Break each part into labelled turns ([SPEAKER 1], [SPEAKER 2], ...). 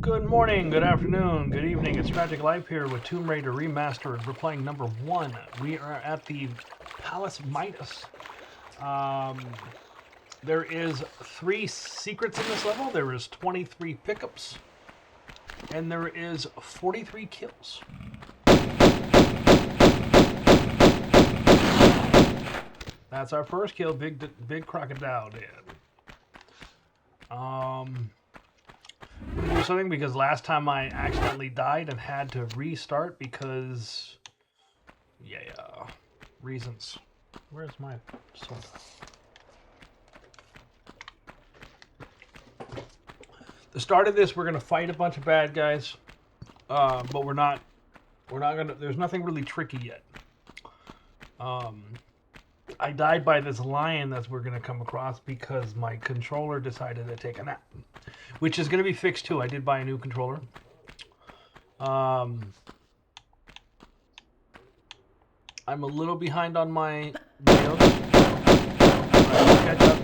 [SPEAKER 1] Good morning, good afternoon, good evening. It's Tragic Life here with Tomb Raider Remastered. We're playing number 1. We are at the Palace Midas. There is 3 secrets in this level. There is 23 pickups. And there is 43 kills. That's our first kill. Big Crocodile did. Do something because last time I accidentally died and had to restart because reasons. Where's my soda? The start of this, we're gonna fight a bunch of bad guys, but we're not gonna. There's nothing really tricky yet. I died by this lion that we're gonna come across because my controller decided to take a nap. Which is going to be fixed too. I did buy a new controller. I'm a little behind on my videos. I'll catch up.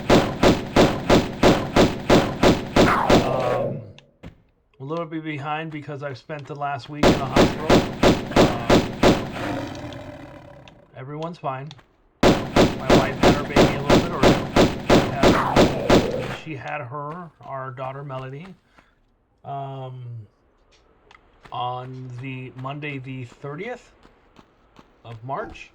[SPEAKER 1] A little bit behind because I've spent the last week in a hospital. Everyone's fine. My wife had her baby a little bit early. She had our daughter Medi, on the Monday the 30th of March.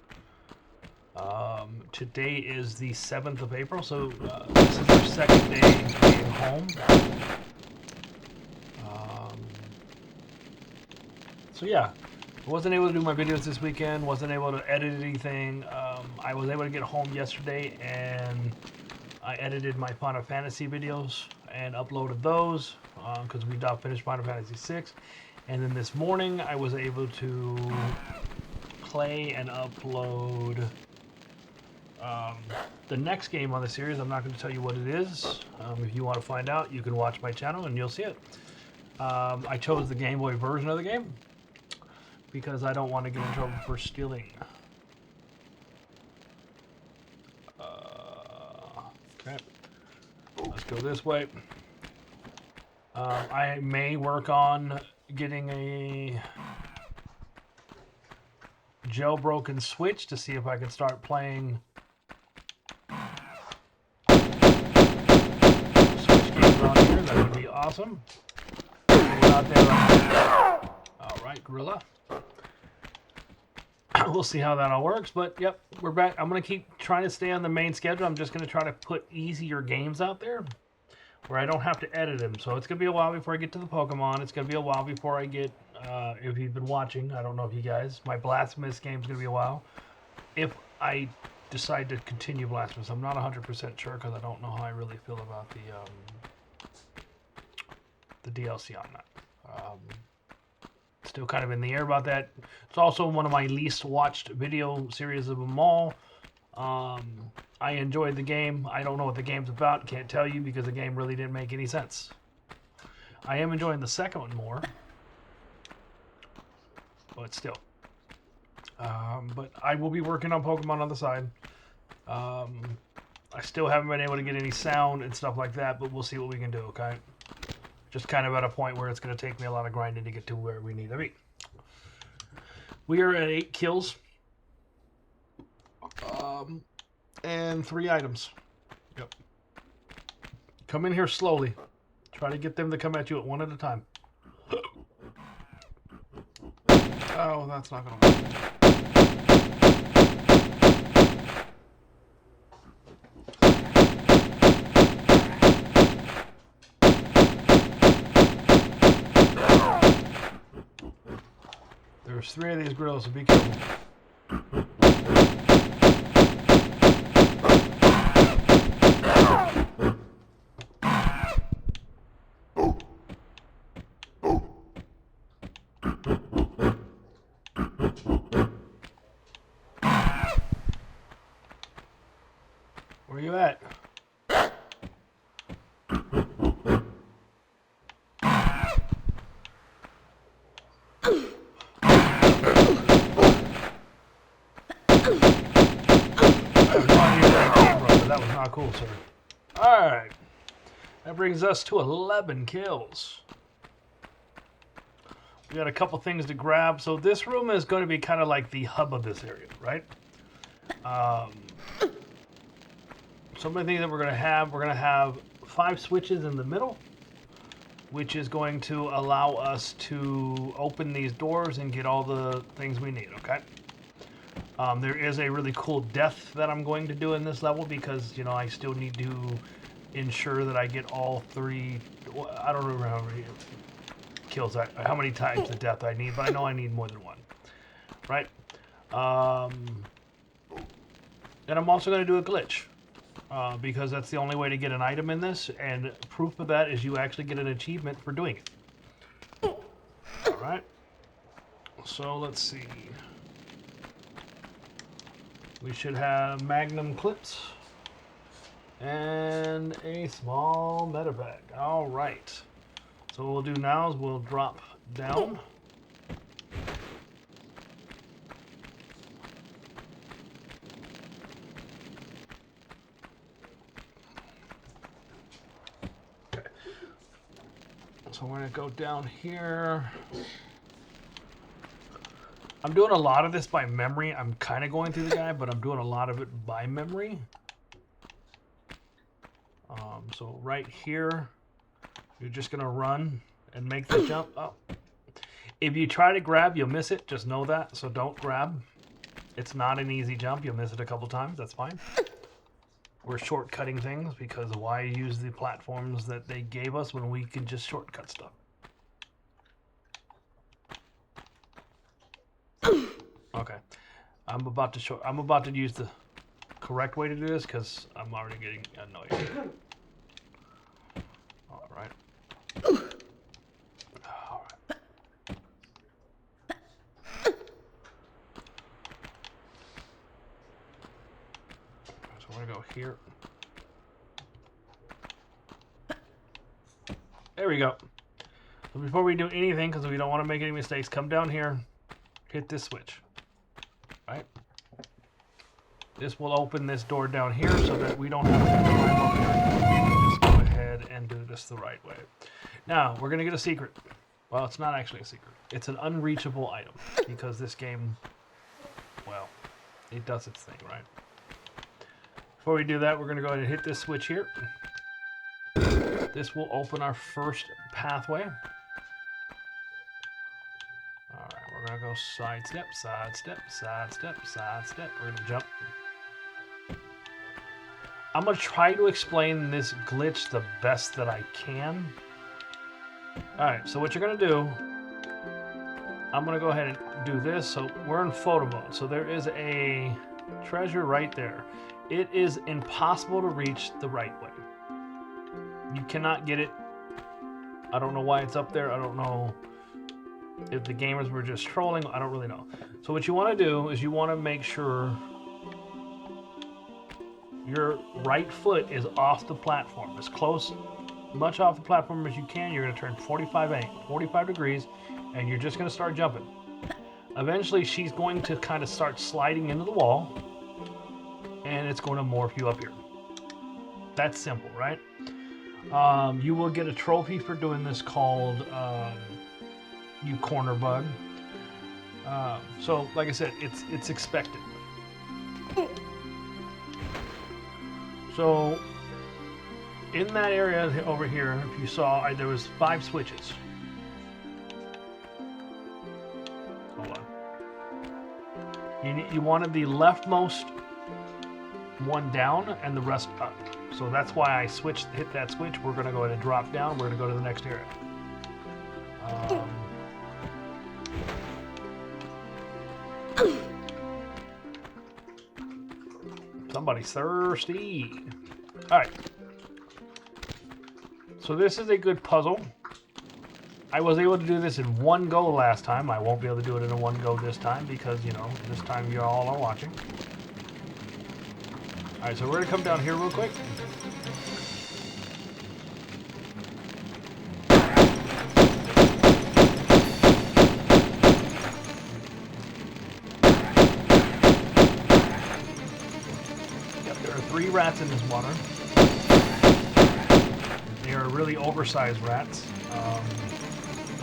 [SPEAKER 1] Today is the 7th of April, so this is our second day being home. So yeah, I wasn't able to do my videos this weekend, wasn't able to edit anything. I was able to get home yesterday and I edited my Final Fantasy videos and uploaded those because we finished Final Fantasy 6. And then this morning I was able to play and upload the next game on the series. I'm not going to tell you what it is. If you want to find out, you can watch my channel and you'll see it. I chose the Game Boy version of the game because I don't want to get in trouble for stealing. Okay. Let's go this way. I may work on getting a jailbroken Switch to see if I can start playing Switch games on here. That would be awesome. Out there. All right, Gorilla. We'll see how that all works, but yep, we're back. I'm going to keep trying to stay on the main schedule. I'm just going to try to put easier games out there where I don't have to edit them. So it's going to be a while before I get to the Pokemon. It's going to be a while before I get, if you've been watching, I don't know if you guys, my Blasphemous game is going to be a while. If I decide to continue Blasphemous, I'm not 100% sure because I don't know how I really feel about the DLC on that. Still kind of in the air about that. It's also one of my least watched video series of them all. I enjoyed the game. I don't know what the game's about. Can't tell you because the game really didn't make any sense. I am enjoying the second one more. But still. But I will be working on Pokemon on the side. I still haven't been able to get any sound and stuff like that, but we'll see what we can do, okay? Just kind of at a point where it's going to take me a lot of grinding to get to where we need to be. We are at 8 kills. And 3 items. Yep. Come in here slowly. Try to get them to come at you at one at a time. Oh, that's not going to work. There's 3 of these grills, so be careful. Where you at? That was not cool, sir. Alright. That brings us to 11 kills. We got a couple things to grab. So this room is going to be kind of like the hub of this area, right? Some of the things that we're going to have 5 switches in the middle, which is going to allow us to open these doors and get all the things we need, okay? There is a really cool death that I'm going to do in this level because, you know, I still need to ensure that I get all 3, I don't remember how many kills, how many types of death I need, but I know I need more than 1, right? And I'm also going to do a glitch. Because that's the only way to get an item in this, and proof of that is you actually get an achievement for doing it. Alright. So let's see. We should have Magnum clips and a small meta bag. Alright. So what we'll do now is we'll drop down. So we're going to go down here. I'm doing a lot of this by memory. I'm kind of going through the guide, but I'm doing a lot of it by memory. So right here, you're just going to run and make the jump up. If you try to grab, you'll miss it. Just know that. So don't grab. It's not an easy jump. You'll miss it a couple times. That's fine. We're shortcutting things because why use the platforms that they gave us when we can just shortcut stuff? Okay, I'm about to use the correct way to do this because I'm already getting annoyed. All right. All right. So we're gonna go here. There we go. So before we do anything, because we don't want to make any mistakes, come down here, hit this switch. Right? This will open this door down here so that we don't have to climb up here. Just go ahead and do this the right way. Now, we're going to get a secret. Well, it's not actually a secret. It's an unreachable item because this game, well, it does its thing, right? Before we do that, we're going to go ahead and hit this switch here. This will open our first pathway. Alright, we're going to go sidestep, sidestep, sidestep, sidestep. We're going to jump. I'm going to try to explain this glitch the best that I can. Alright, so what you're going to do, I'm going to go ahead and do this. So we're in photo mode. So there is a treasure right there. It is impossible to reach the right way. You cannot get it. I don't know why it's up there. I don't know if the gamers were just trolling. I don't really know. So what you want to do is you want to make sure your right foot is off the platform, as close, much off the platform as you can. You're going to turn 45 degrees, and you're just going to start jumping. Eventually, she's going to kind of start sliding into the wall, and it's going to morph you up here. That's simple, right? You will get a trophy for doing this called You Corner Bug. So, like I said, it's expected. So, in that area over here, if you saw, there was 5 switches. Hold on. You wanted the leftmost one down and the rest up. So that's why I hit that switch. We're going to go ahead and drop down. We're going to go to the next area. Somebody's thirsty. All right. So this is a good puzzle. I was able to do this in one go last time. I won't be able to do it in one go this time because, you know, this time you all are watching. All right, so we're going to come down here real quick. Yep, there are 3 rats in this water. They are really oversized rats.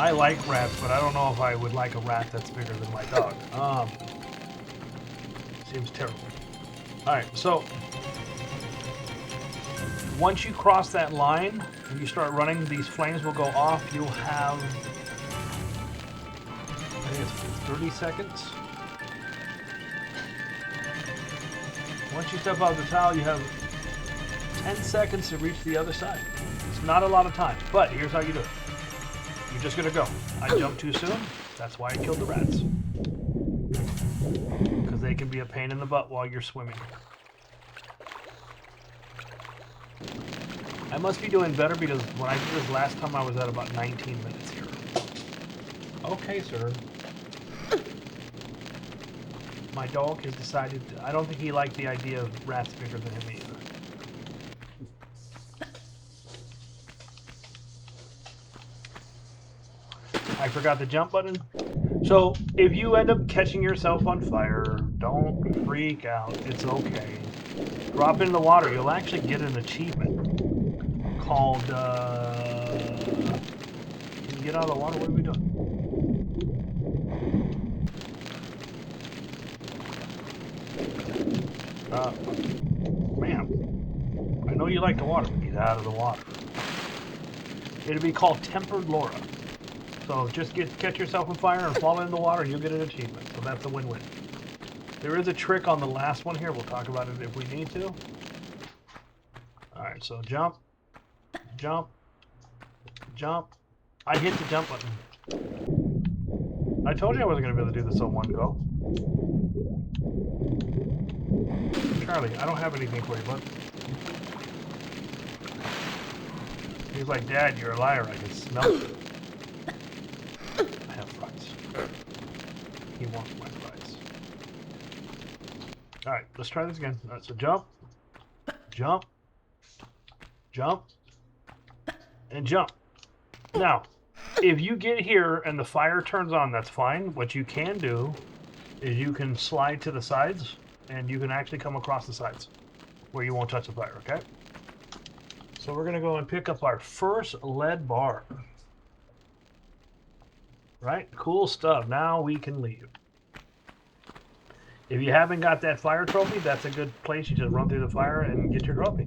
[SPEAKER 1] I like rats, but I don't know if I would like a rat that's bigger than my dog. Seems terrible. Alright, so once you cross that line and you start running, these flames will go off. You'll have, I think it's 30 seconds. Once you step out of the towel, you have 10 seconds to reach the other side. It's not a lot of time, but here's how you do it. You're just gonna go. I jumped too soon. That's why I killed the rats. Because they can be a pain in the butt while you're swimming. I must be doing better because when I did this last time, I was at about 19 minutes here. Okay, sir. My dog has decided, I don't think he liked the idea of rats bigger than him either. I forgot the jump button. So if you end up catching yourself on fire, don't freak out. It's okay. Drop in the water. You'll actually get an achievement called, can you get out of the water? What are we doing? Ma'am, I know you like the water, but get out of the water. It'll be called Tempered Laura. So just catch yourself on fire and fall in the water and you'll get an achievement. So that's a win-win. There is a trick on the last one here. We'll talk about it if we need to. Alright, so jump, jump, jump. I hit the jump button. I told you I wasn't going to be able to do this on one go. Charlie, I don't have anything for you, bud. He's like, Dad, you're a liar. I can smell it. I have fries. He wants my fries. Alright, let's try this again. Alright, so jump, jump, jump, and jump. Now, if you get here and the fire turns on, that's fine. What you can do is you can slide to the sides and you can actually come across the sides where you won't touch the fire, okay? So we're going to go and pick up our first lead bar. Right? Cool stuff. Now we can leave. If you haven't got that fire trophy, that's a good place. You just run through the fire and get your trophy.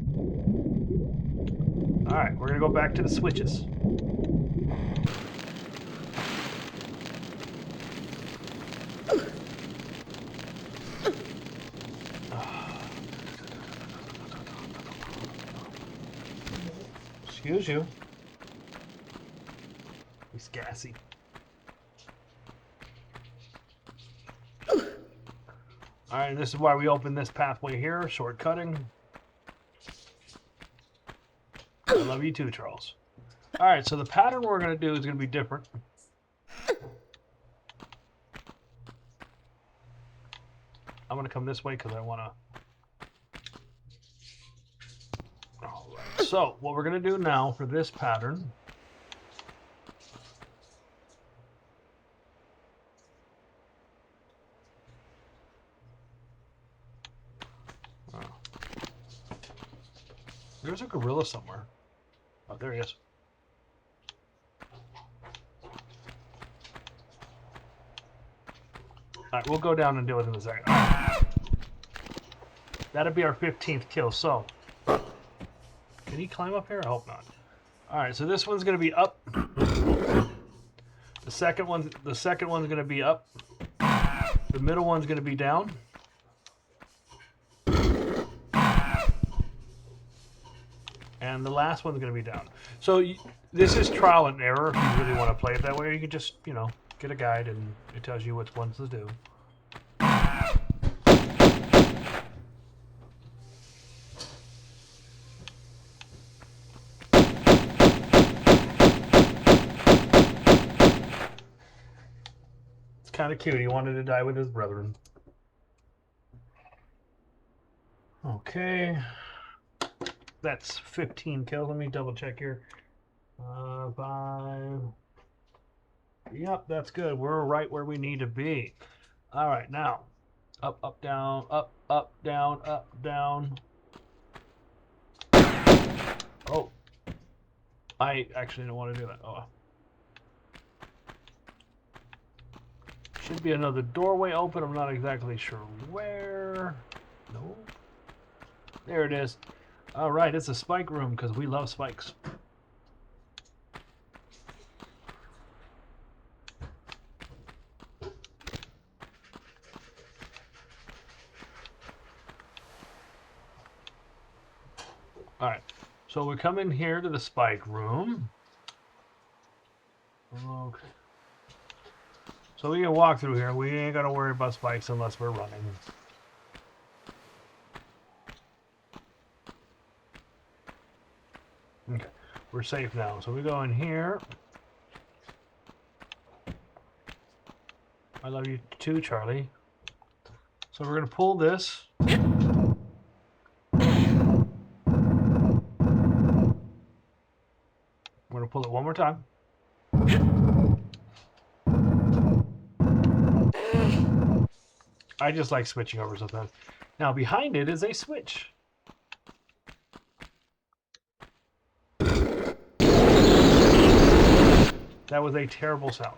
[SPEAKER 1] Alright, we're going to go back to the switches. Excuse you. He's gassy. Alright, this is why we open this pathway here, shortcutting. I love you too, Charles. Alright, so the pattern we're going to do is going to be different. I'm going to come this way because I want to... Alright, so what we're going to do now for this pattern... There's a gorilla somewhere. Oh, there he is. Alright, we'll go down and deal with him in a second. Right. That'll be our 15th kill, so... Can he climb up here? I hope not. Alright, so this one's going to be up. The second one's going to be up. The middle one's going to be down. And the last one's going to be down. So this is trial and error if you really want to play it that way. You can just, you know, get a guide and it tells you which ones to do. It's kind of cute. He wanted to die with his brethren. Okay. That's 15 kills. Let me double check here. 5. Yep, that's good. We're right where we need to be. All right, now. Up, up, down, up, down, up, down. Oh. I actually don't want to do that. Oh. Should be another doorway open. I'm not exactly sure where. No. There it is. All right, it's a spike room because we love spikes. All right, so we come in here to the spike room. Okay. So we can walk through here. We ain't got to worry about spikes unless we're running. Okay, we're safe now. So we go in here. I love you too, Charlie. So we're going to pull this. We're going to pull it one more time. I just like switching over sometimes. Now behind it is a switch. That was a terrible sound.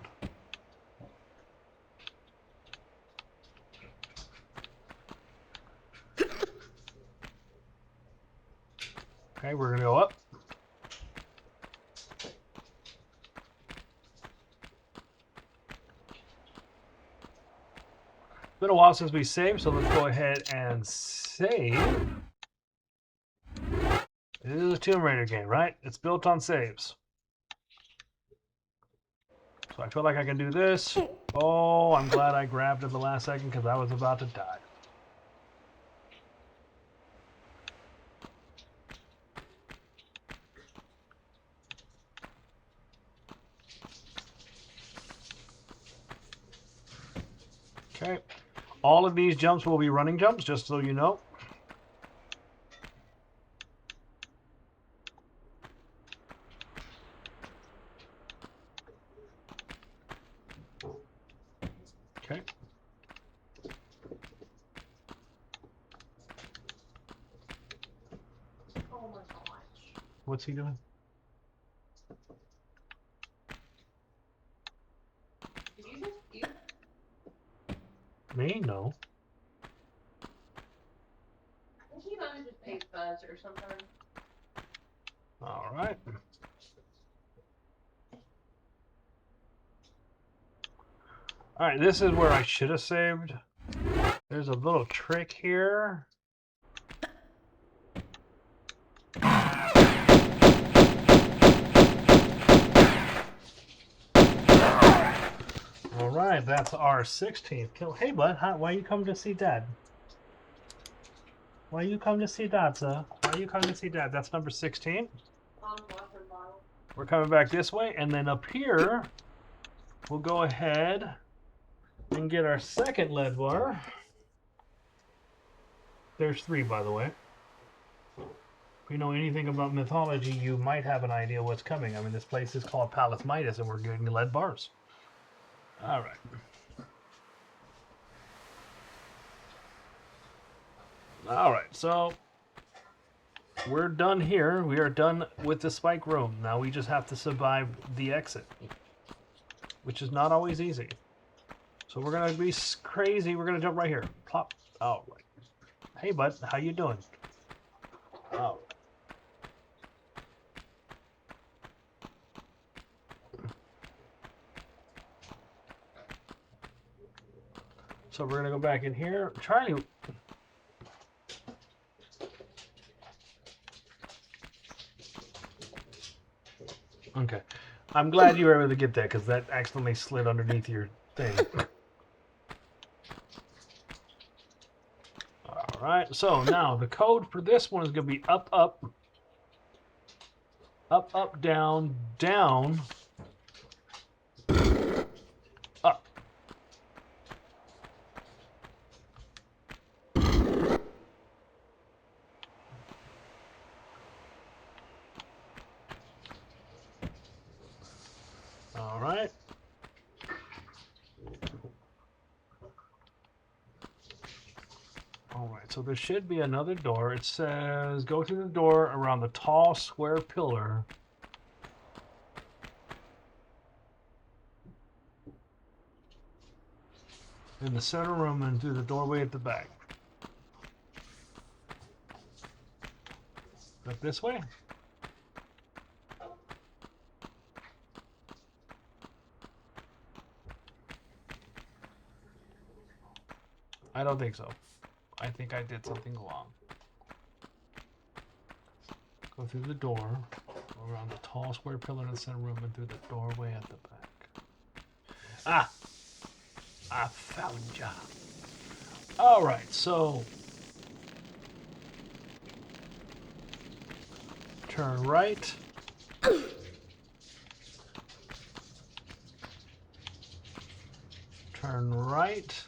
[SPEAKER 1] Okay, we're going to go up. It's been a while since we saved, so let's go ahead and save. It is a Tomb Raider game, right? It's built on saves. So I feel like I can do this. Oh, I'm glad I grabbed it the last second because I was about to die. Okay. All of these jumps will be running jumps, just so you know. Okay.
[SPEAKER 2] Oh my gosh.
[SPEAKER 1] What's he doing?
[SPEAKER 2] Did you just eat?
[SPEAKER 1] Me? No.
[SPEAKER 2] I think he thought it was just taste buds or something.
[SPEAKER 1] All right. All right, this is where I should have saved. There's a little trick here. All right, that's our 16th kill. Hey, bud, why you come to see Dad? Why you come to see Dad, sir? Why you come to see Dad? That's number 16.
[SPEAKER 2] Water bottle.
[SPEAKER 1] We're coming back this way, and then up here, we'll go ahead and get our second lead bar. There's 3, by the way. If you know anything about mythology, you might have an idea what's coming. I mean, this place is called Palace Midas, and we're getting lead bars. All right. All right, so we're done here. We are done with the spike room. Now we just have to survive the exit, which is not always easy. So we're gonna be crazy. We're gonna jump right here. Plop. All right. Hey, bud, how you doing? Oh. So we're gonna go back in here. Charlie. Okay. I'm glad you were able to get that because that accidentally slid underneath your thing. All right. So now the code for this one is gonna be up, up, up, up, down, down, up. All right. All right, so there should be another door. It says go through the door around the tall square pillar. in the center room and through the doorway at the back. Up this way? I don't think so. I think I did something wrong. Go through the door, around the tall square pillar in the center room, and through the doorway at the back. Ah! I found ya. Alright, so turn right. Turn right.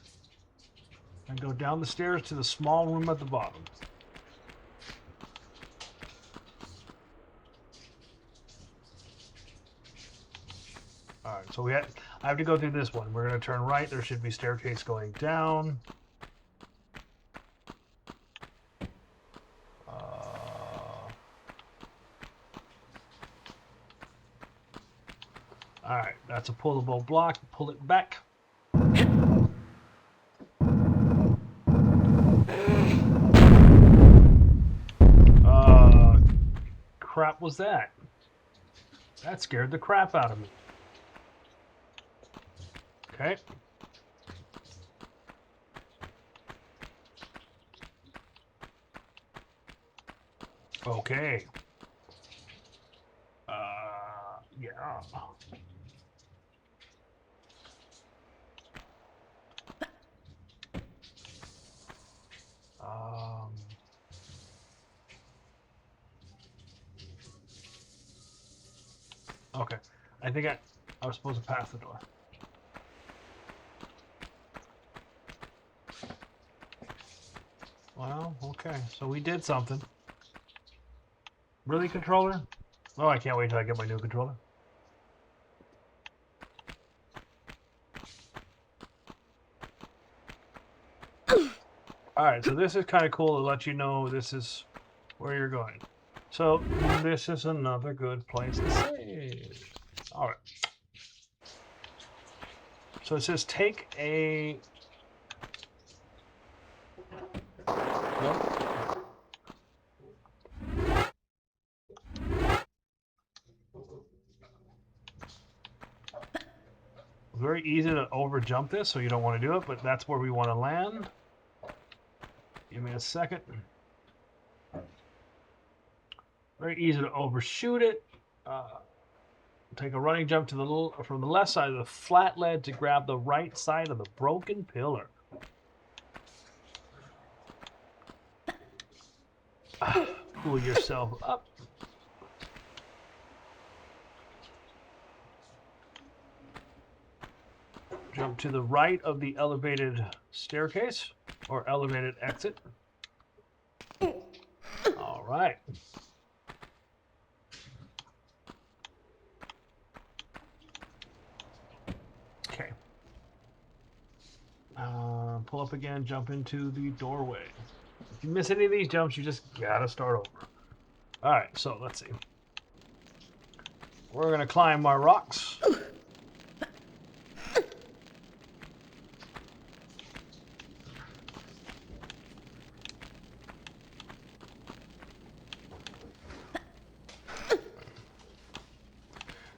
[SPEAKER 1] And go down the stairs to the small room at the bottom. Alright, so I have to go through this one. We're going to turn right. There should be staircase going down. Alright, that's a pullable block. Pull it back. Crap was that? That scared the crap out of me. Okay. Okay. Yeah. Okay. I think I was supposed to pass the door. Well, okay. So we did something. Really, controller? Oh, I can't wait till I get my new controller. Alright, so this is kind of cool to let you know this is where you're going. So, this is another good place to save. Alright. So it says take a... Nope. Very easy to over jump this, so you don't want to do it, but that's where we want to land. Give me a second. Very easy to overshoot it. Take a running jump to the from the left side of the flat ledge to grab the right side of the broken pillar. Pull yourself up. Jump to the right of the elevated staircase or elevated exit. All right. Okay. Pull up again, jump into the doorway. If you miss any of these jumps, you just gotta start over. All right, so let's see. We're gonna climb our rocks.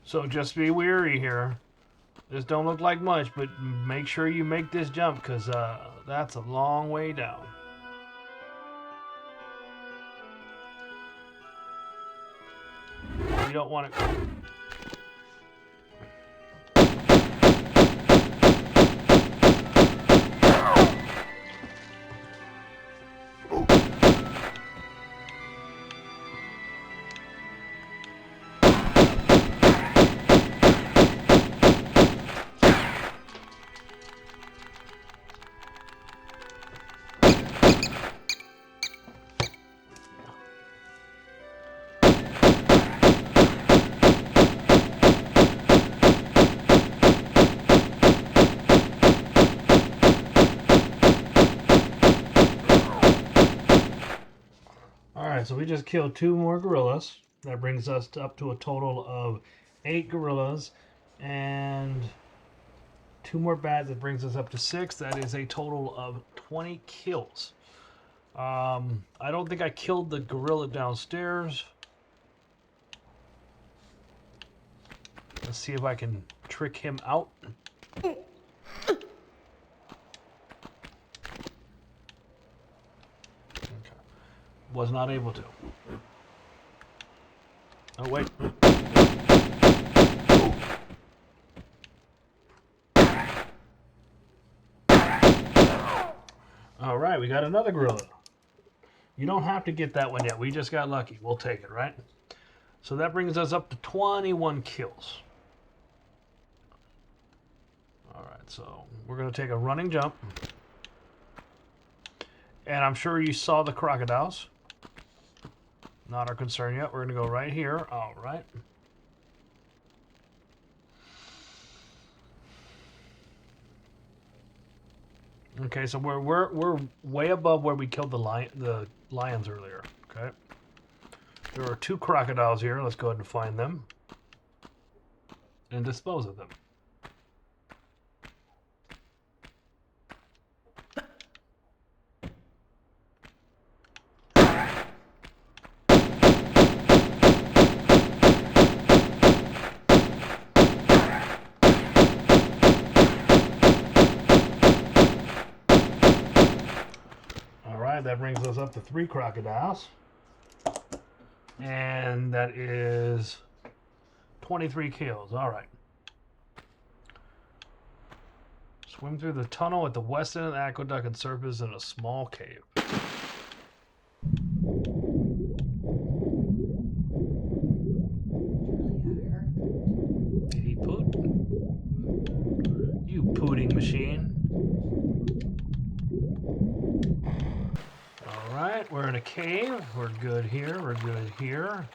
[SPEAKER 1] So just be wary here. This don't look like much, but make sure you make this jump because that's a long way down. You don't want to... So we just killed 2 more gorillas. That brings us up to a total of 8 gorillas and 2 more bads. That brings us up to 6. That is a total of 20 kills. I don't think I killed the gorilla downstairs. Let's see if I can trick him out. Okay. Was not able to. Oh, wait. All right, we got another gorilla. You don't have to get that one yet. We just got lucky. We'll take it, right? So that brings us up to 21 kills. All right, so we're going to take a running jump. And I'm sure you saw the crocodiles. Not our concern yet. We're going to go right here. All right. Okay, so we're way above where we killed the lions earlier. Okay. There are 2 crocodiles here. Let's go ahead and find them and dispose of them. That brings us up to 3 crocodiles. And that is 23 kills. All right. Swim through the tunnel at the west end of the aqueduct and surface in a small cave. Did he poot? You pooting machine. Alright, we're in a cave. We're good here. We're good here.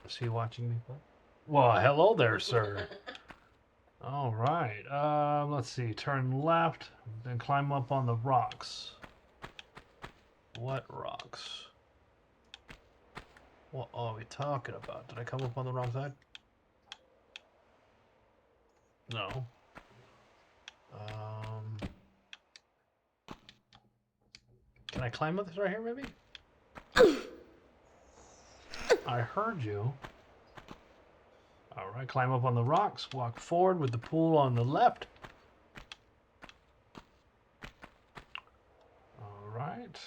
[SPEAKER 1] Is he watching me play? Well, hello there, sir. Alright, let's see. Turn left, then climb up on the rocks. What rocks? What are we talking about? Did I come up on the wrong side? No. Can I climb up this right here, maybe? I heard you. Alright, climb up on the rocks. Walk forward with the pool on the left. Alright.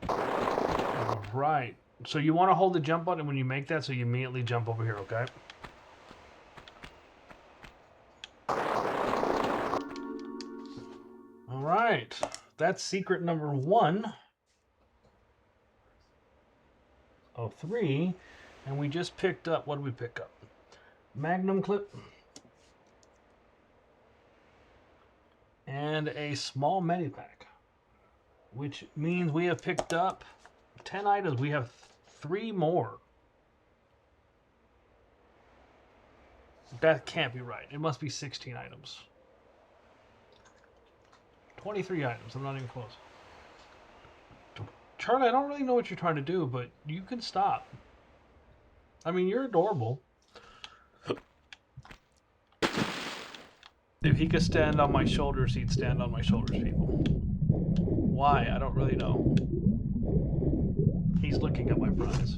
[SPEAKER 1] Alright. So you want to hold the jump button when you make that so you immediately jump over here, okay? Alright. That's secret number 1 of 3. And we just picked up, what did we pick up? Magnum clip. And a small Medi pack. Which means we have picked up 10 items. We have 3 more. That can't be right. It must be 16 items. 23 items. I'm not even close. Charlie, I don't really know what you're trying to do, but you can stop. I mean, you're adorable. If he could stand on my shoulders, he'd stand on my shoulders, people. Why? I don't really know. He's looking at my prize.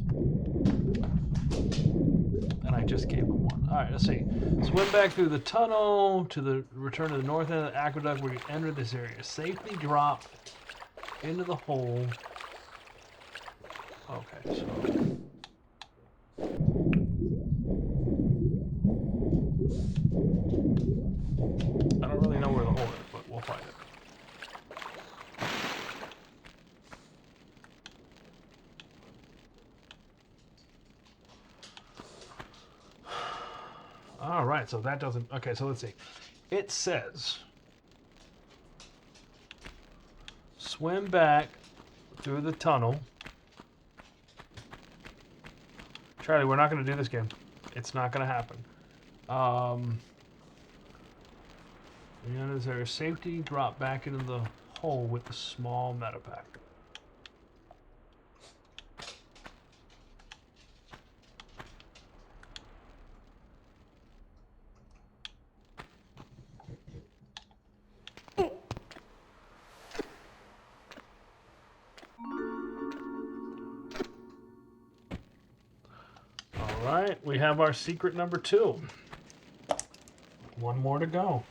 [SPEAKER 1] And I just gave him one. Alright, let's see. Swim back through the tunnel to the return to the north end of the aqueduct where you enter this area. Safely drop into the hole. Okay, so... I don't really know where the hole is, but we'll find it. All right, so that doesn't... Okay, so let's see. It says... Swim back through the tunnel. Charlie, we're not going to do this game. It's not going to happen. And is there a safety drop back into the hole with the small meta pack? All right, we have our secret number 2. One more to go.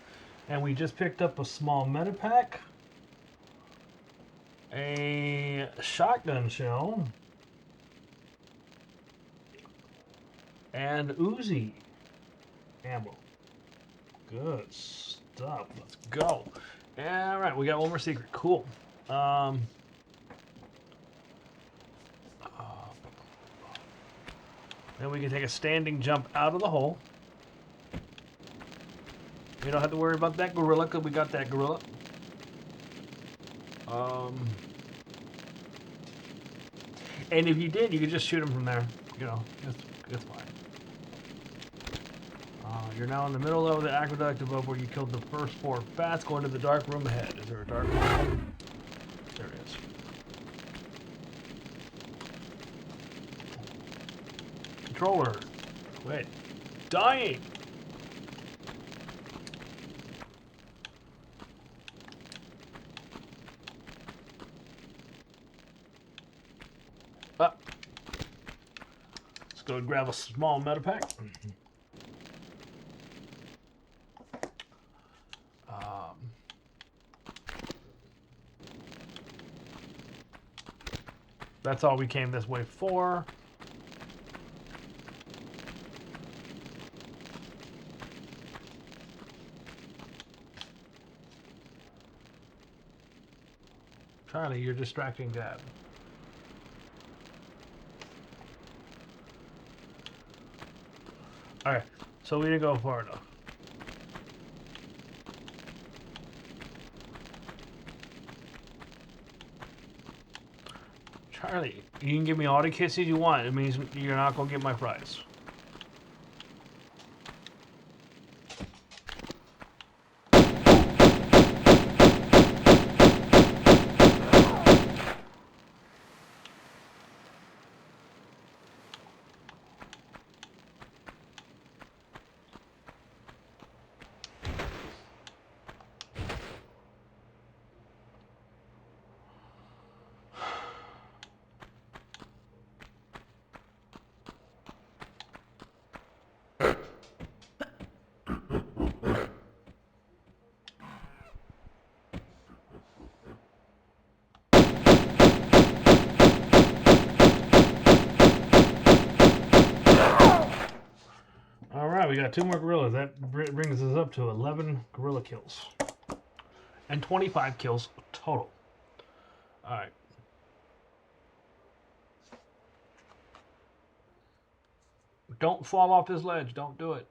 [SPEAKER 1] And we just picked up a small meta pack, a shotgun shell, and Uzi ammo. Good stuff. Let's go. All right, we got one more secret. Cool. Then we can take a standing jump out of the hole. We don't have to worry about that gorilla because we got that gorilla. And if you did, you could just shoot him from there. You know, it's fine. You're now in the middle of the aqueduct above where you killed the first 4 bats. Go into the dark room ahead. Is there a dark room ahead? There it is. Controller. Quit dying. Up. Let's go and grab a small meta pack. That's all we came this way for. Charlie, you're distracting Dad. Alright, so we didn't go far enough. Charlie, you can give me all the kisses you want. It means you're not going to get my prize. We got 2 more gorillas. That brings us up to 11 gorilla kills. And 25 kills total. Alright. Don't fall off this ledge. Don't do it.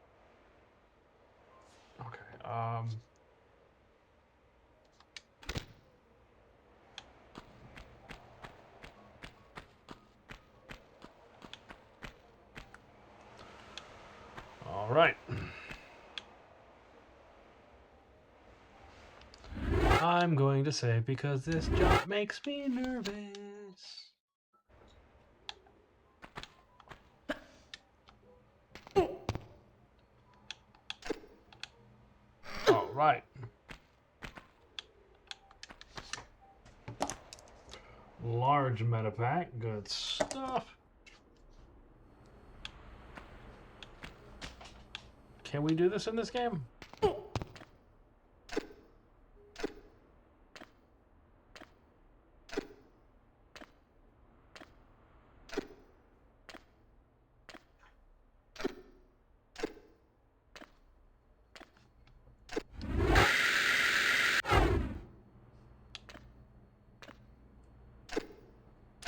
[SPEAKER 1] Okay. All right. I'm going to say because this jump makes me nervous. All right. Large meta pack. Good stuff. Can we do this in this game?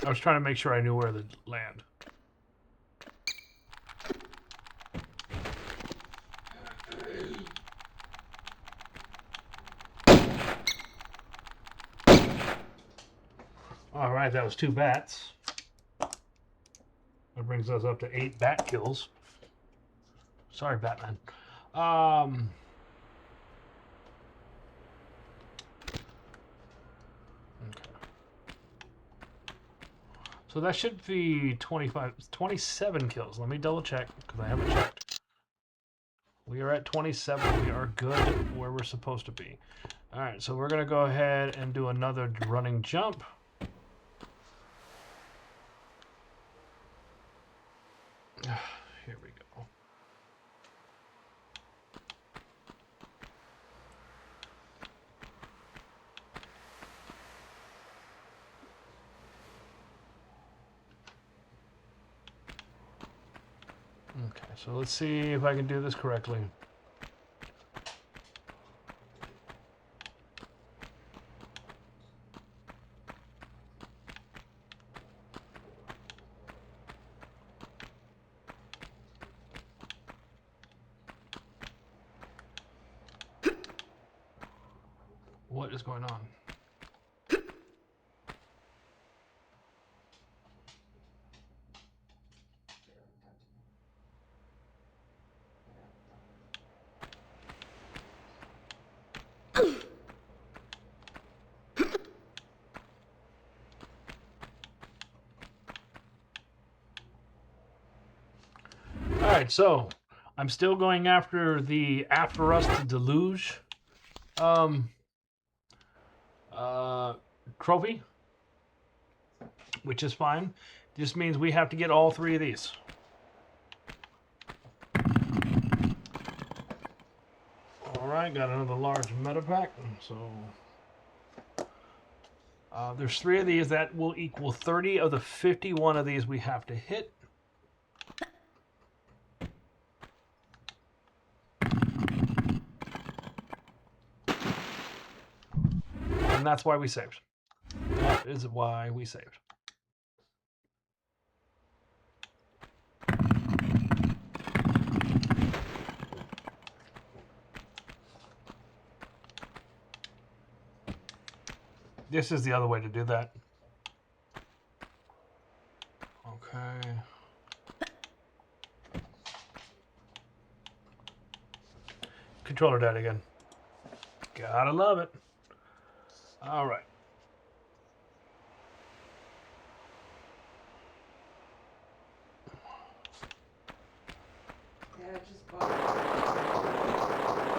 [SPEAKER 1] I was trying to make sure I knew where to land. All right, that was 2 bats. That brings us up to 8 bat kills. Sorry, Batman. So that should be 27 kills. Let me double check because I haven't checked. We are at 27. We are good where we're supposed to be. All right, so we're going to go ahead and do another running jump. Here we go. Okay, so let's see if I can do this correctly. What is going on? Alright, so I'm still going after the After Us to Deluge trophy, which is fine. Just means we have to get all 3 of these. Alright, got another large meta pack. So there's 3 of these. That will equal 30 of the 51 of these we have to hit. And that's why we saved. That is why we saved. This is the other way to do that. Okay. Controller dead again. Gotta love it. All right.
[SPEAKER 2] Yeah, I just bought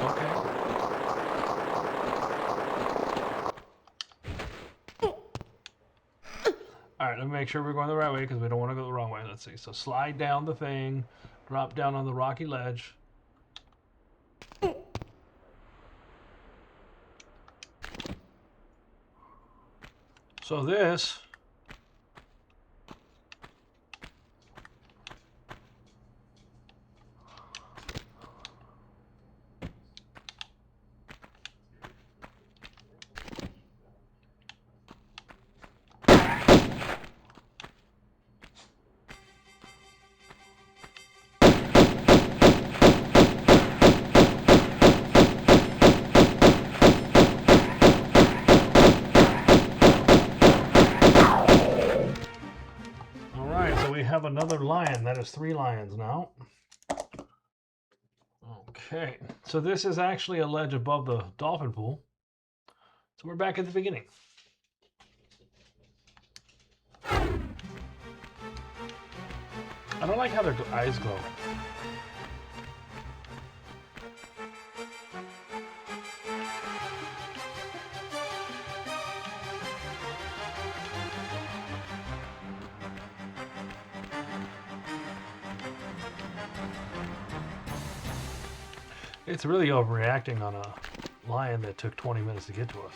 [SPEAKER 1] Okay. All right, let me make sure we're going the right way because we don't want to go the wrong way. Let's see. So slide down the thing, drop down on the rocky ledge. So this have another lion. That is 3 lions now. Okay, so this is actually a ledge above the dolphin pool. So we're back at the beginning. I don't like how their eyes glow. It's really overreacting on a lion that took 20 minutes to get to us.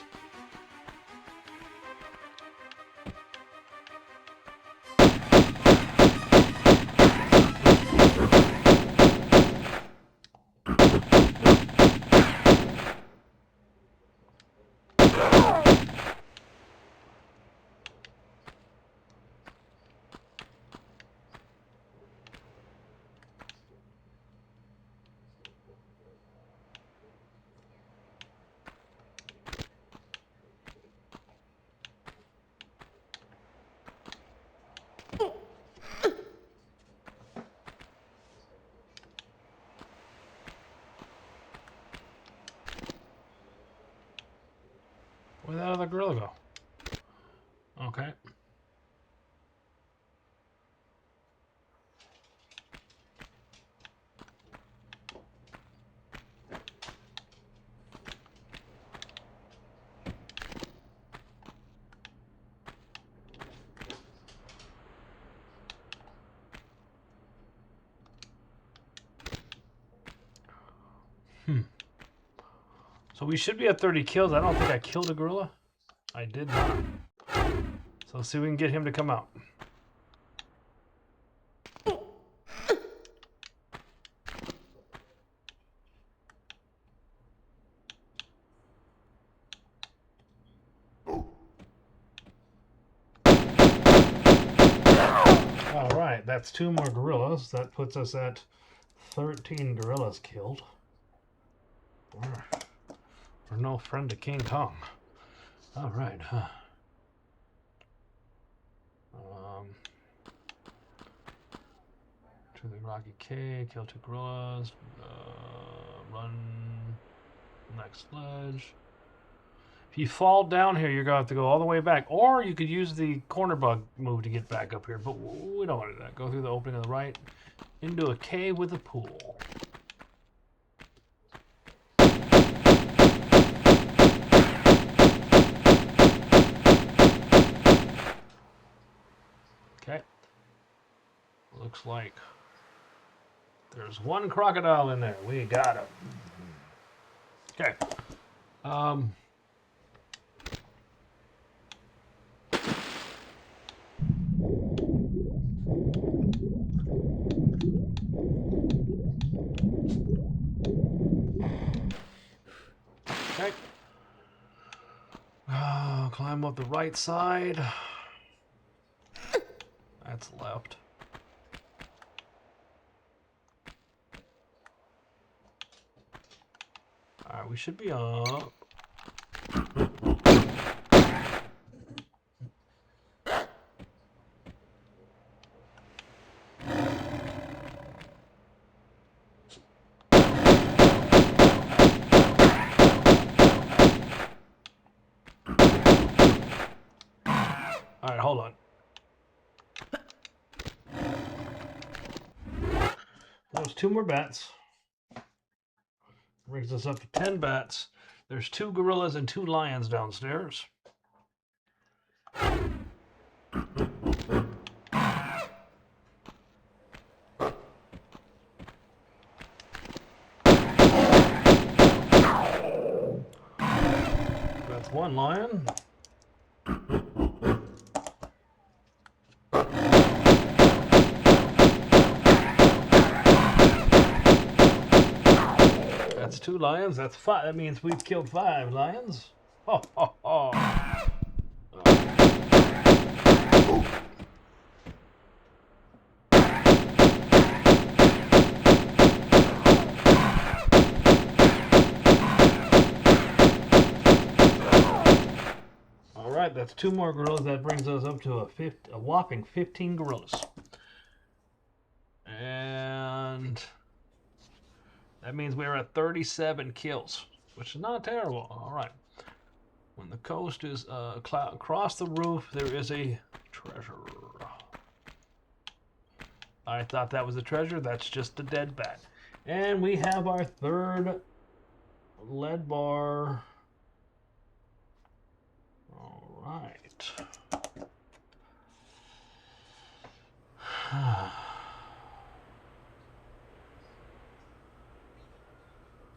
[SPEAKER 1] Where'd that other gorilla go? Okay. So we should be at 30 kills. I don't think I killed a gorilla. I did not. So let's see if we can get him to come out. All right, that's 2 more gorillas. That puts us at 13 gorillas killed. We're no friend to King Kong. All right, huh? To the Rocky K, kill 2 gorillas, run next ledge. If you fall down here, you're going to have to go all the way back. Or you could use the corner bug move to get back up here, but we don't want to do that. Go through the opening on the right into a cave with a pool. Okay. Looks like there's 1 crocodile in there. We got him. Okay. Okay. Climb up the right side. That's left. Alright, we should be up. Alright, hold on. That was 2 more bats. Brings us up to 10 bats. There's 2 gorillas and 2 lions downstairs. That's 1 lion. That's 2 lions. That's 5. That means we've killed 5 lions. Ho, ho, ho. All right, that's 2 more gorillas. That brings us up to a whopping 15 gorillas. And that means we're at 37 kills, which is not terrible. All right. When the coast is across the roof, there is a treasure. I thought that was a treasure. That's just a dead bat. And we have our 3rd lead bar. All right.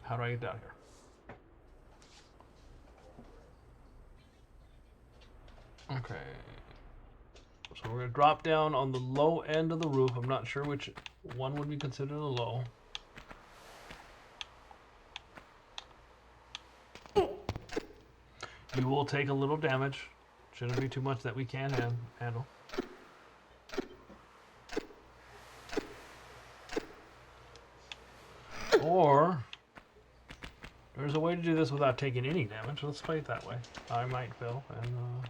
[SPEAKER 1] How do I get down here? Okay. So we're going to drop down on the low end of the roof. I'm not sure which one would be considered a low. We will take a little damage. Shouldn't be too much that we can't handle. Or there's a way to do this without taking any damage. Let's play it that way. I might fail, and you know.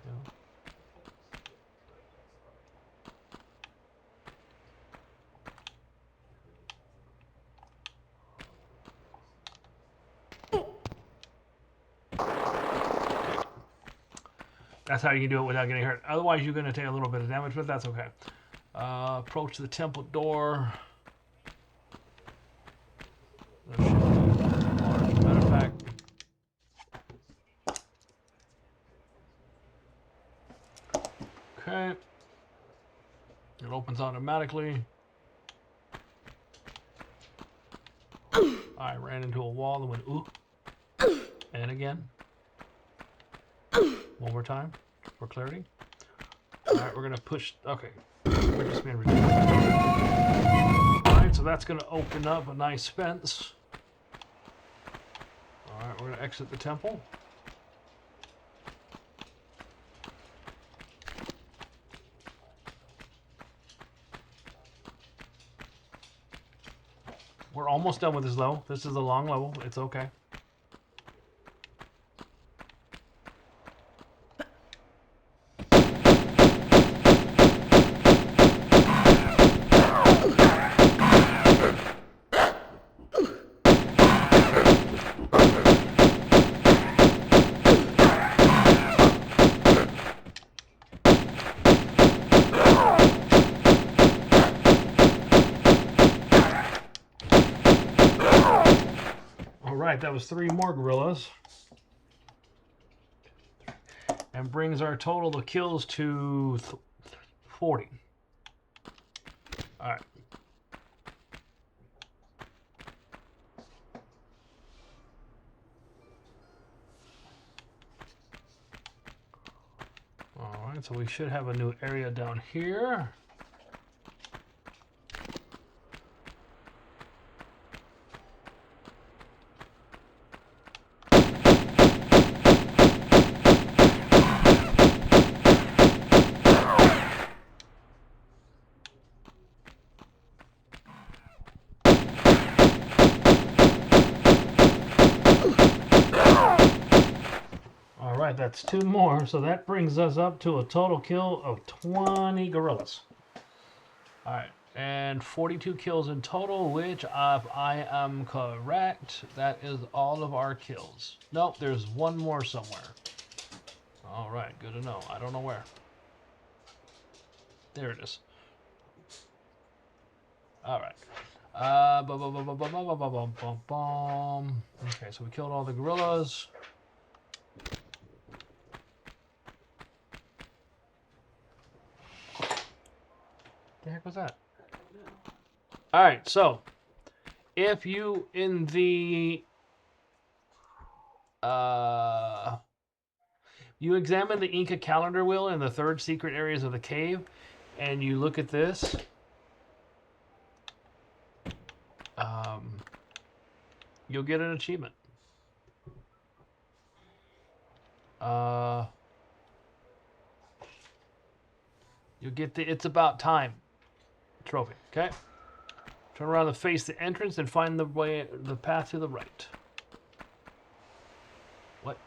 [SPEAKER 1] That's how you can do it without getting hurt. Otherwise, you're going to take a little bit of damage, but that's okay. Approach the temple door. There should be a large meta pack. Okay. It opens automatically. I ran into a wall and went, ooh. And again. One more time for clarity. Alright, we're gonna push. Okay. We're just being ridiculous. Alright, so that's gonna open up a nice fence. Alright, we're gonna exit the temple. We're almost done with this level. This is a long level. It's okay. That was 3 more gorillas, and brings our total of kills to 40. All right. All right, so we should have a new area down here. That's 2 more, so that brings us up to a total kill of 20 gorillas. Alright, and 42 kills in total, which, if I am correct, that is all of our kills. Nope, there's 1 more somewhere. Alright, good to know. I don't know where. There it is. Alright. Okay, so we killed all the gorillas. The heck was that? All right, so if you in the you examine the Inca calendar wheel in the 3rd secret areas of the cave, and you look at this, you'll get an achievement. You'll get the "It's About Time" trophy. Okay. Turn around and face the entrance and find the path to the right. What?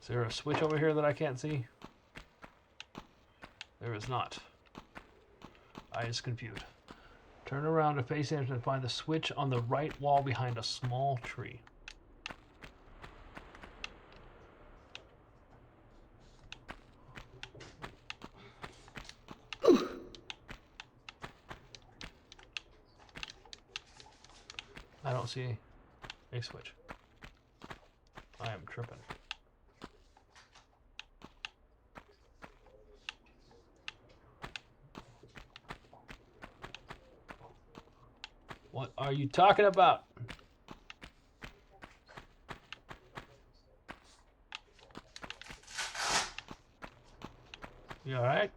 [SPEAKER 1] Is there a switch over here that I can't see? There is not. I is confused. Turn around to face the entrance and find the switch on the right wall behind a small tree. I don't see a switch. I am tripping. What are you talking about? You alright?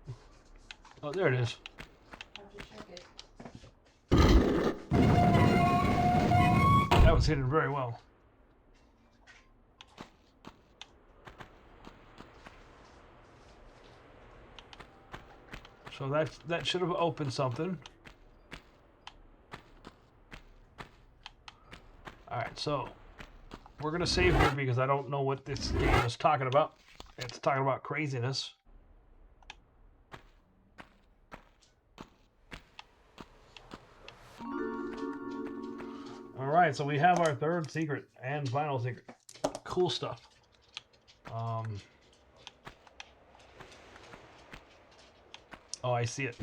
[SPEAKER 1] Oh, there it is. That was hidden very well. So that should have opened something. Alright, so we're gonna save here because I don't know what this game is talking about. It's talking about craziness. Alright, so we have our 3rd secret and final secret. Cool stuff. Oh, I see it.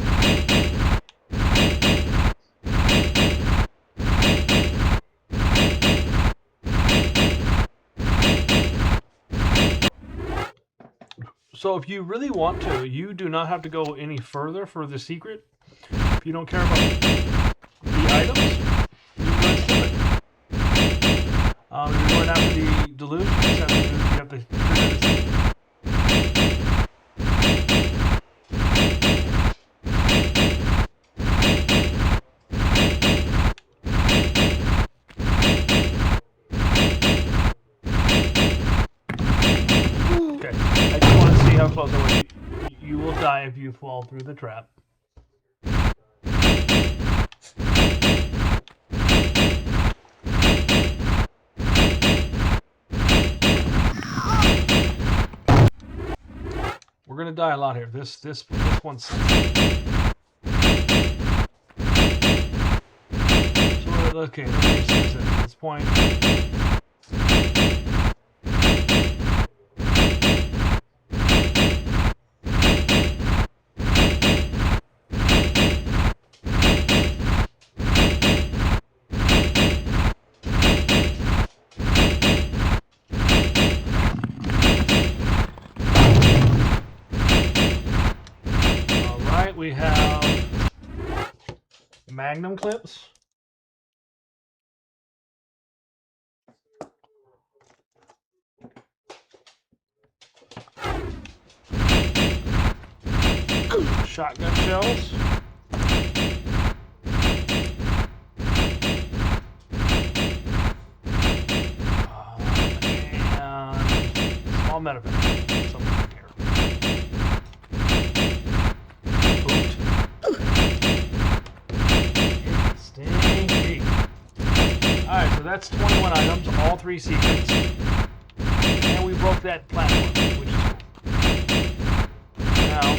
[SPEAKER 1] So if you really want to, you do not have to go any further for the secret. If you don't care about the items, you can skip it. If you're going after the deluge, you just have to trigger the secret. Okay, I just want to see how close I was. You will die if you fall through the trap. We're gonna die a lot here. This one's. So okay, let me see at this point. We have Magnum clips. Shotgun shells. And small medevac. Something here. Stinky. Alright, so that's 21 items, all 3 secrets. And we broke that platform, which is cool. Now,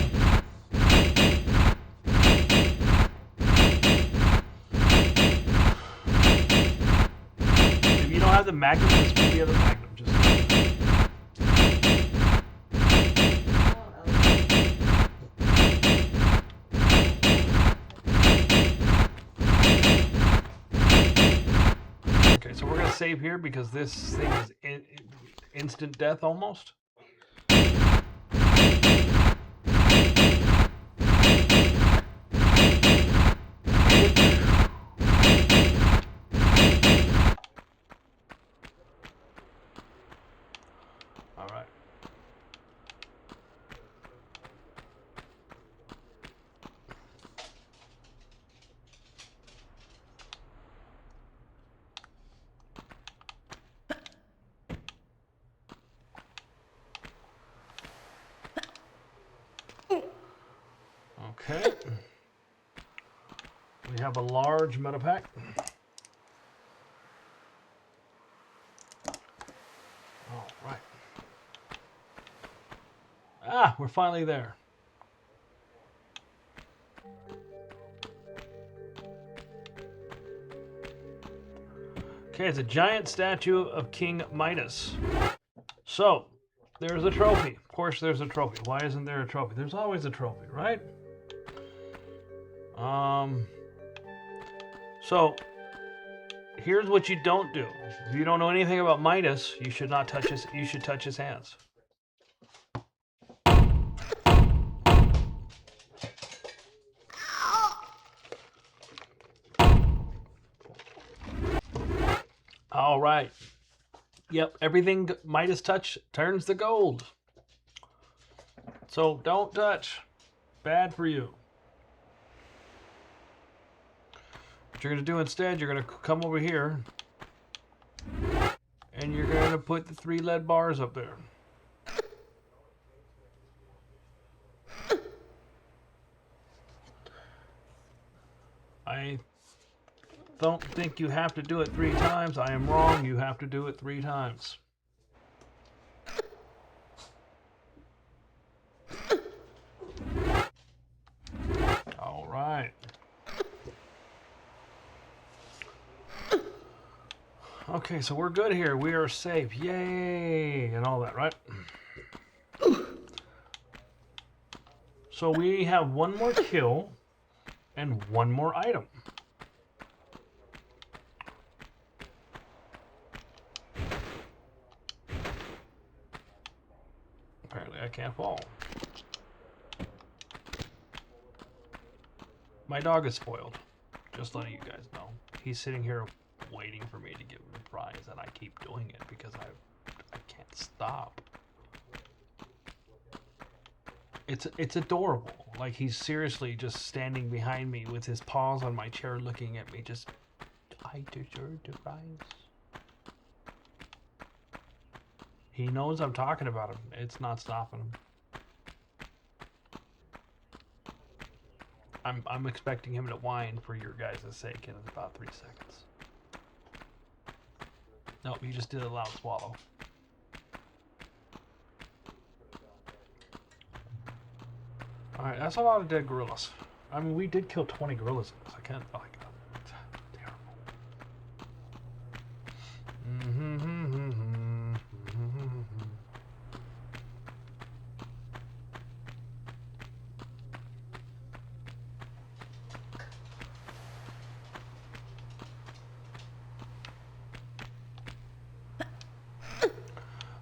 [SPEAKER 1] if you don't have the Magnum, just put the other Magnum. Just okay, so we're going to save here because this thing is instant death almost. All right. Okay. We have a large meta pack. All right. Ah, we're finally there. Okay, it's a giant statue of King Midas. So, there's a trophy. Of course, there's a trophy. Why isn't there a trophy? There's always a trophy, right? So, here's what you don't do. If you don't know anything about Midas, you should not touch his. You should touch his hands. All right. Yep, everything Midas touch turns to gold. So don't touch. Bad for you. What you're going to do instead, you're going to come over here and you're going to put the 3 lead bars up there. I don't think you have to do it 3 times. I am wrong. You have to do it 3 times. All right. Okay, so we're good here. We are safe. Yay! And all that, right? So we have 1 more kill and 1 more item. Apparently I can't fall. My dog is spoiled. Just letting you guys know. He's sitting here waiting for me to give him a prize, and I keep doing it because I can't stop. It's adorable. Like, he's seriously just standing behind me with his paws on my chair looking at me, just, I deserve the prize. He knows I'm talking about him. It's not stopping him. I'm expecting him to whine for your guys' sake in about 3 seconds. Nope, he just did a loud swallow. Alright, that's a lot of dead gorillas. I mean, we did kill 20 gorillas in this. I can't... Oh, my God. It's terrible.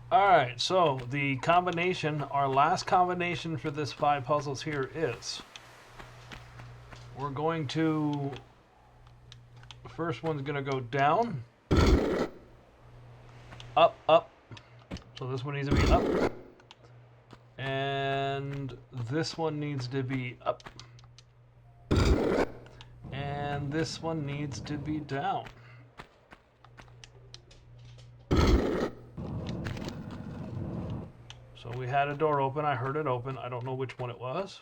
[SPEAKER 1] Alright, so the combination, our last combination for this 5 puzzles here is... We're going to... The first one's going to go down. Up, up. So this one needs to be up. And this one needs to be up. And this one needs to be down. So we had a door open. I heard it open. I don't know which one it was.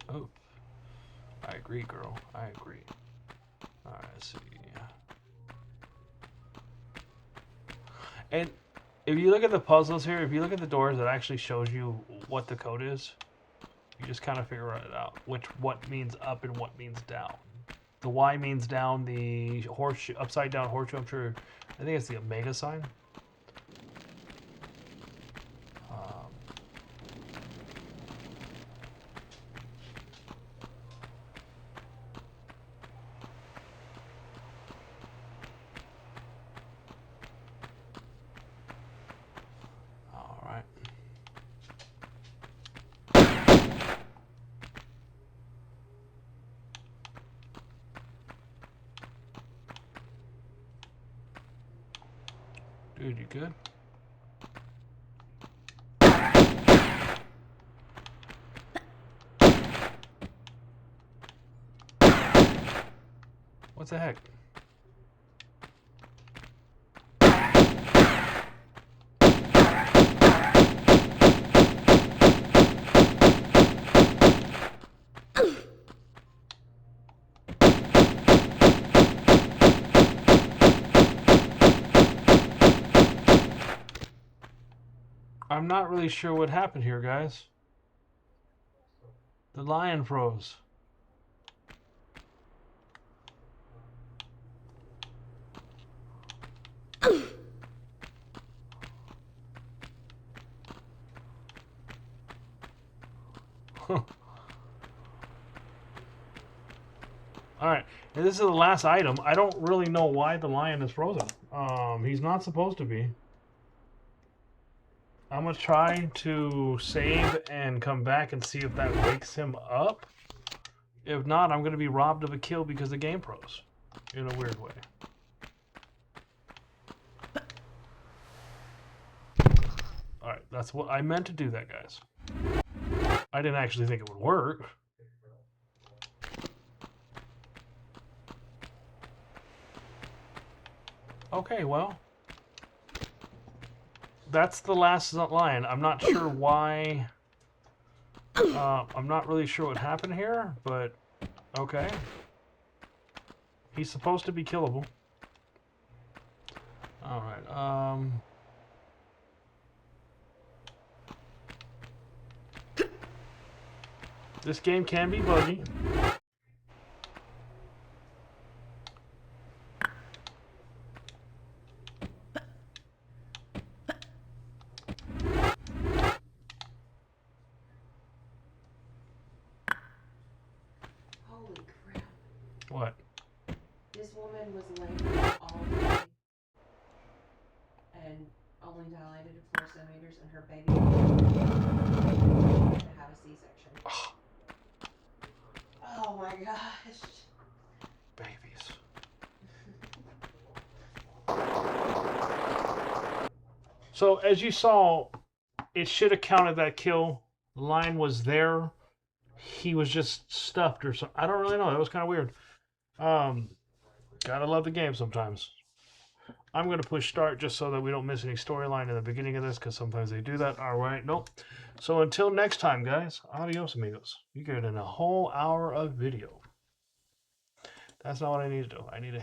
[SPEAKER 1] Oh. I agree, girl. I agree. Alright, let's see. And if you look at the puzzles here, if you look at the doors, it actually shows you what the code is. You just kind of figure it out. What means up and what means down. The Y means down, the horseshoe, upside down horseshoe, I'm sure, I think it's the omega sign. Dude, you good? What the heck? I'm not really sure what happened here, guys. The lion froze. Alright, and this is the last item. I don't really know why the lion is frozen. He's not supposed to be. I'm gonna try to save and come back and see if that wakes him up. If not, I'm gonna be robbed of a kill because the game froze. In a weird way. Alright, that's what I meant to do that, guys. I didn't actually think it would work. Okay, well. That's the last lion. I'm not sure why. I'm not really sure what happened here, but okay. He's supposed to be killable. Alright, this game can be buggy.
[SPEAKER 2] Holy crap.
[SPEAKER 1] What?
[SPEAKER 2] This woman was laying there all day. And a only dilated to 4 centimeters, and her baby had to have a C-section. Oh my gosh.
[SPEAKER 1] Babies. So as you saw, it should have counted that kill. The line was there. He was just stuffed or something. I don't really know. That was kind of weird. Gotta love the game sometimes. I'm going to push start just so that we don't miss any storyline in the beginning of this, because sometimes they do that. All right, nope. So until next time, guys, adios, amigos. You get in a whole hour of video. That's not what I need to do. I need to